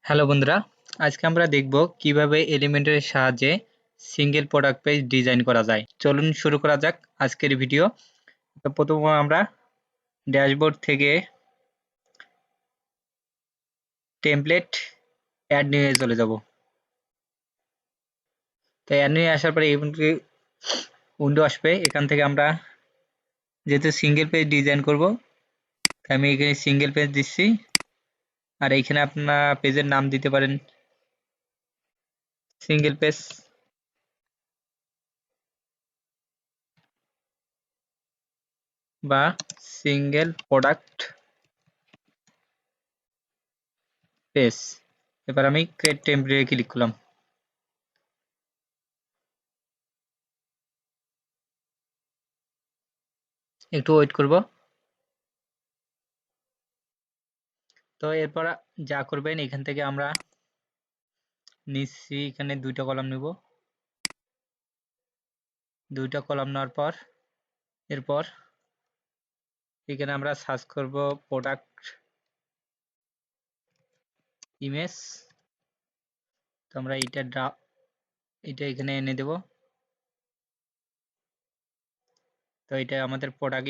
Hello বন্ধুরা, আজকে আমরা দেখব কিভাবে এলিমেন্টরের সাহায্যে সিঙ্গেল প্রোডাক্ট পেজ ডিজাইন করা যায়। চলুন শুরু করা যাক আজকের ভিডিও। তো প্রথমে আমরা ড্যাশবোর্ড থেকে টেমপ্লেট অ্যাড নিয়ে চলে যাব। তো অ্যাড নিয়ে আসার পরে এই উইন্ডো আসবে। এখান থেকে আমরা যেহেতু সিঙ্গেল পেজ ডিজাইন করব, তাই আমি এখানে সিঙ্গেল পেজ দিচ্ছি। আর এইখানে আপনারা পেজের নাম দিতে পারেন সিঙ্গেল পেজ বা সিঙ্গেল প্রোডাক্ট পেজ। এবার আমি ক্রিয়েট টেমপ্লেটে ক্লিক করলাম। একটু ওয়েট করব। তো এরপর যা করবেন, এখান থেকে আমরা নিচ্ছি, এখানে দুইটা কলাম নেব। দুইটা কলাম নেওয়ার পর এরপর এখানে আমরা সার্চ করব প্রোডাক্ট ইমেজ। তো আমরা এটা এখানে এনে দেব। তো এটা আমাদের প্রোডাক্ট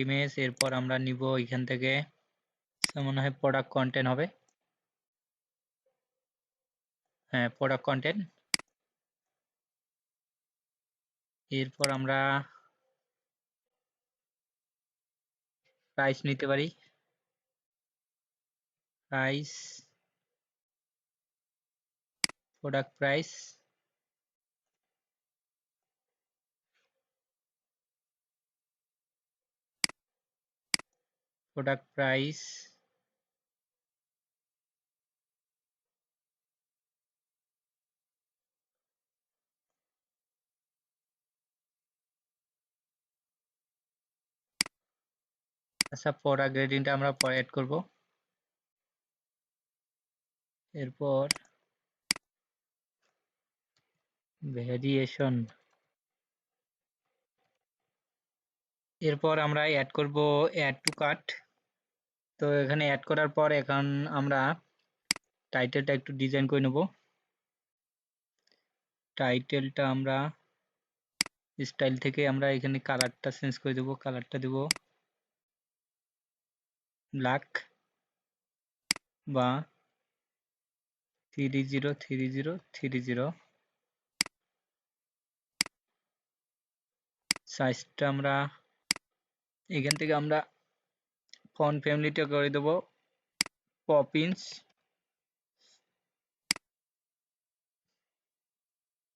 ইমেজ, এরপর আমরা নিব এখান থেকে, মনে হয় প্রোডাক্ট কন্টেন্ট হবে। হ্যাঁ, প্রোডাক্ট কন্টেন্ট। এরপর আমরা প্রাইস নিতে পারি। Price, product price, product price. আচ্ছা, প্রোডাক্ট রেটিংটা আমরা পরে অ্যাড করব। এরপর ভেরিয়েশন। এরপর আমরা অ্যাড করব অ্যাড টু কার্ট। তো এখানে অ্যাড করার পর এখন আমরা টাইটেলটা একটু ডিজাইন করে নেব। টাইটেলটা আমরা স্টাইল থেকে আমরা এখানে কালারটা চেঞ্জ করে দেব। কালারটা দেব ব্ল্যাক বা 303030। সাইজটা আমরা এখান থেকে আমরা ফন্ট ফ্যামিলিটা করে দেব পপিন্স।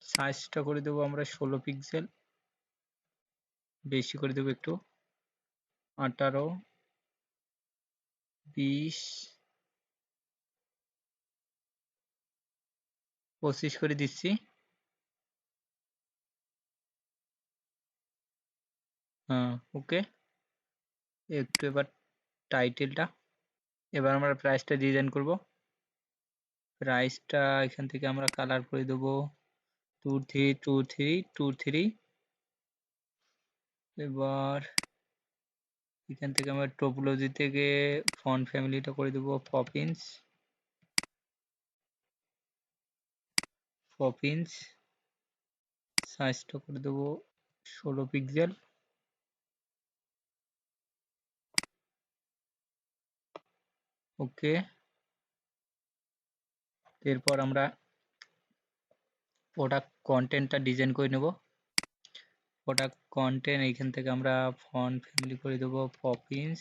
সাইজটা করে দেব আমরা 16 পিক্সেল, বেশি করে দেব একটু, 18, 20, 25 করে দিচ্ছি। হ্যাঁ, ওকে। একটু এবার টাইটেলটা, এবার আমরা প্রাইসটা ডিজাইন করব। প্রাইসটা এখান থেকে আমরা কালার করে দেব 232323। এবার এখান থেকে আমরা টোপোলজি থেকে ফন্ট ফ্যামিলিটা করে দেব পপিন্স। সাইজটা করে দেব 16 পিক্সেল। ওকে। এরপর আমরা প্রোডাক্ট কন্টেন্টটা ডিজাইন করে নেব। প্রোডাক্ট কন্টেন্ট এইখান থেকে আমরা ফন্ট ফ্যামিলি করে দেব পপিন্স।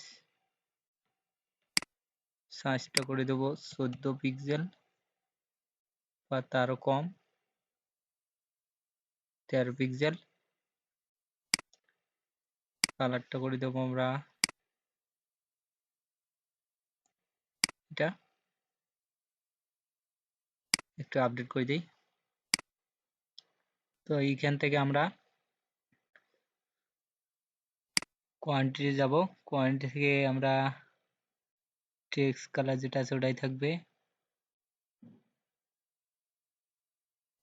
সাইজটা করে দেব 14 পিক্সেল বা তারও কম, 13 পিক্সেল। কালারটা করে দেবো আমরা এটা, একটু আপডেট করে দিই। তো এইখান থেকে আমরা কোয়ান্টিটি যাব। কোয়ান্টিটি থেকে আমরা টেক্সট কালার যেটা আছে ওটাই থাকবে।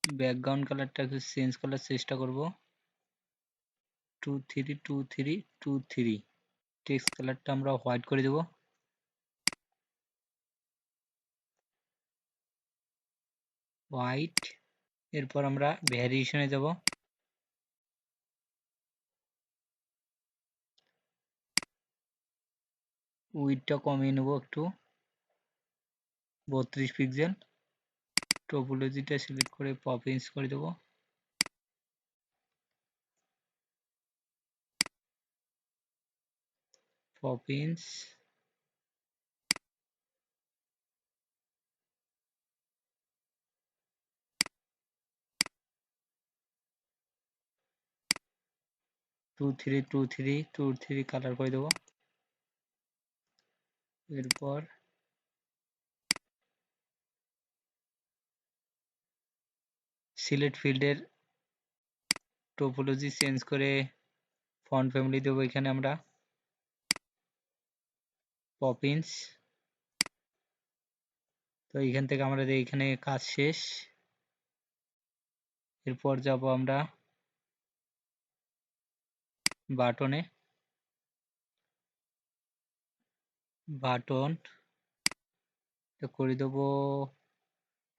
ব্যাকগ্রাউন্ড কালারটা একটু চেঞ্জ করার চেষ্টা করব, 232323। টেক্সট কালারটা আমরা হোয়াইট করে দেব। হোয়াইট। এরপর আমরা ভ্যারিয়েশনে যাব, উইডটা কমিয়ে নেব একটু 32 পিক্সেল। টপোলজিটা সিলেক্ট করে পপিন্স করে দেব, পপিন্স। টু থ্রি কালার করে দেব। এরপর সিলেক্ট ফিল্ডের টোপোলজি চেঞ্জ করে ফন্ট ফ্যামিলি দেবো এখানে আমরা পপিন্স। তো এখান থেকে আমাদের এখানে কাজ শেষ। এরপর যাব আমরা বাটনে, বাটন করে দেবো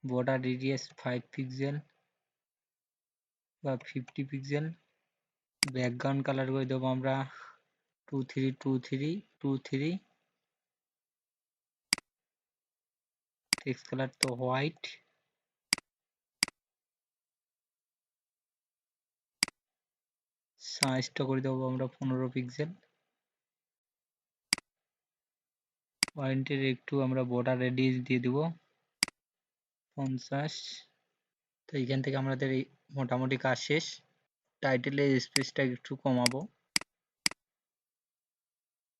বর্ডার রেডিয়াস 5 পিক্সেল বা 50 পিক্সেল। ব্যাকগ্রাউন্ড কালার করে দেবো আমরা 232323। টেক্সট কালার তো হোয়াইট। সাইজটা করে দেবো আমরা 15 পিক্সেল। পয়েন্টের একটু আমরা বর্ডার রেডিয়াস দিয়ে দেবো 50। তো এইখান থেকে আমাদের এই মোটামুটি কাজ শেষ। টাইটেলের স্পেসটা একটু কমাবো,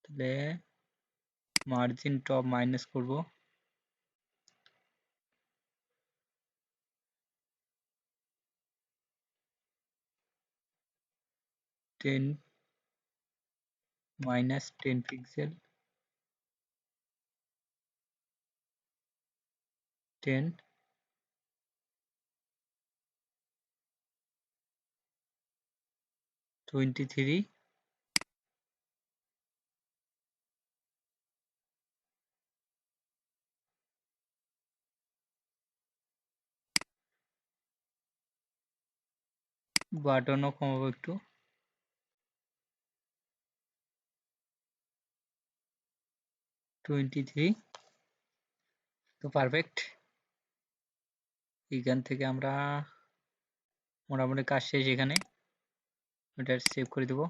তাহলে মার্জিন টপ মাইনাস করব, 10 -10 পিক্সেল, 10। -23। বাটনও কমাবো একটু, 23। তো পারফেক্ট। এখান থেকে আমরা মোটামুটি কাজ শেষ। এখানে এটা সেভ করে দেব।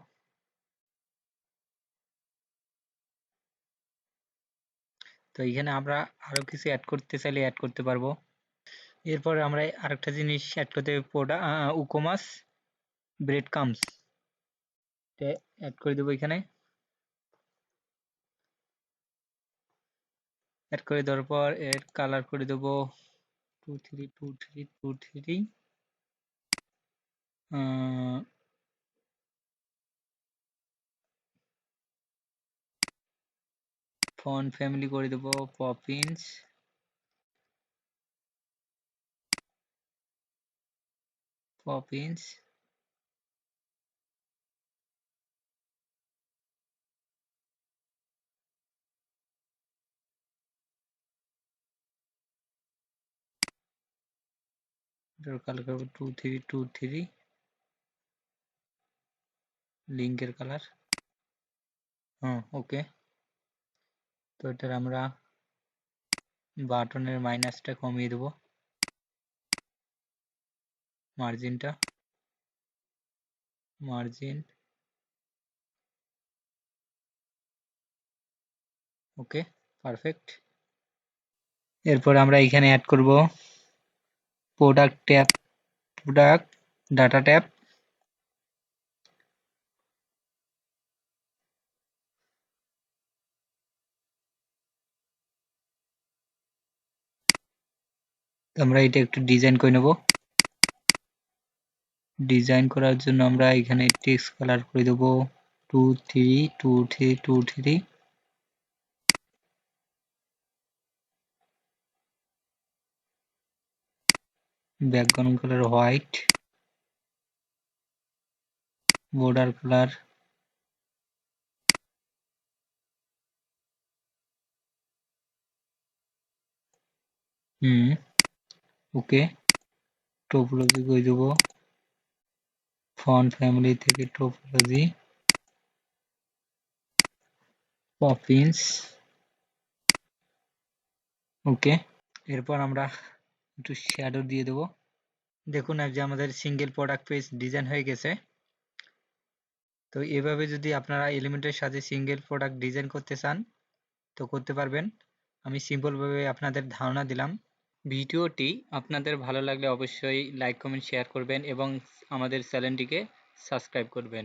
তো এখানে আমরা আরো কিছু অ্যাড করতে চাইলে অ্যাড করতে পারবো। এরপর আমরা আরেকটা জিনিস অ্যাড করতে WooCommerce ব্রেড কামস অ্যাড করে দেবো। এখানে অ্যাড করে দেওয়ার পর এর কালার করে দেবো 232323। ফন্ট ফ্যামিলি করে দেবো পপিন্স, পপিন্স। এটার কালার করবো 2323, লিঙ্কের কালার। হ্যাঁ, ওকে। তো এটার আমরা বাটনের মাইনাসটা কমিয়ে দেবো, মার্জিনটা, মার্জিন। ওকে, পারফেক্ট। এরপর আমরা এখানে অ্যাড করব product tab, product data tab. আমরা এটা একটু ডিজাইন করে নেব। ডিজাইন করার জন্য আমরা এখানে টেক্সট কালার করে দেব 232323। Background colour white, border colour okay. Topology করে দেব, ফন্ট ফ্যামিলি থেকে টোপোলজি, পপিন্স, ওকে। এরপর আমরা একটু শ্যাডো দিয়ে দেব। দেখুন যে আমাদের সিঙ্গেল প্রোডাক্ট পেজ ডিজাইন হয়ে গেছে। তো এভাবে যদি আপনারা এলিমেন্টের সাথে সিঙ্গেল প্রোডাক্ট ডিজাইন করতে চান তো করতে পারবেন। আমি সিম্পলভাবে আপনাদের ধারণা দিলাম। ভিডিওটি আপনাদের ভালো লাগলে অবশ্যই লাইক কমেন্ট শেয়ার করবেন এবং আমাদের চ্যানেলটিকে সাবস্ক্রাইব করবেন।